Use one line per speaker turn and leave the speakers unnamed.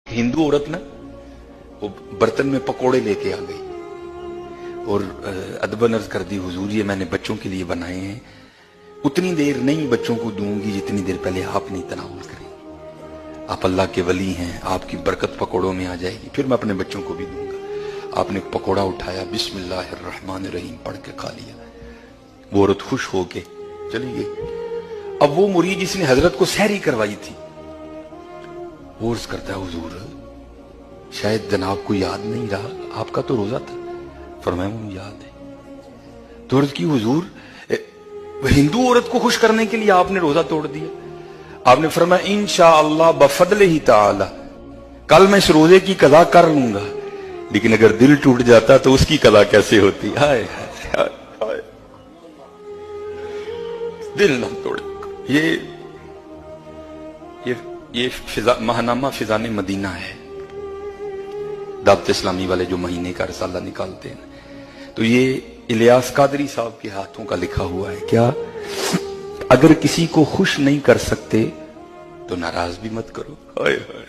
हिंदू औरत ना वो बर्तन में पकोड़े लेके आ गई और अदबन अर्ज कर दी, हुजूर ये मैंने बच्चों के लिए बनाए हैं, उतनी देर नहीं बच्चों को दूंगी जितनी देर पहले आप नहीं तनावुल करेंगे। आप अल्लाह के वली हैं, आपकी बरकत पकोड़ों में आ जाएगी, फिर मैं अपने बच्चों को भी दूंगा। आपने पकोड़ा उठाया, बिस्मिल्लाहिर्रहमानिर्रहीम पढ़ के खा लिया। वो औरत खुश होके चली गई। अब वो मुरीद जिसने हजरत को सहरी करवाई थी वो अर्ज करता है, हुजूर शायद जनाब को याद नहीं रहा, आपका तो रोजा था। फरमाया मुझे याद है। तो अर्ज की, हुजूर हिंदू औरत को खुश करने के लिए आपने रोजा तोड़ दिया। आपने फरमाया इंशाअल्लाह बफदल ही ताला कल मैं इस रोजे की कदा कर लूंगा, लेकिन अगर दिल टूट जाता तो उसकी कदा कैसे होती। हाय हाय हाय, दिल ना तोड़े। ये फिजा महानामा फिजाने मदीना है, दावत इस्लामी वाले जो महीने का रसाला निकालते हैं, तो ये इलियास कादरी साहब के हाथों का लिखा हुआ है। क्या? अगर किसी को खुश नहीं कर सकते तो नाराज भी मत करो। हाय हाय।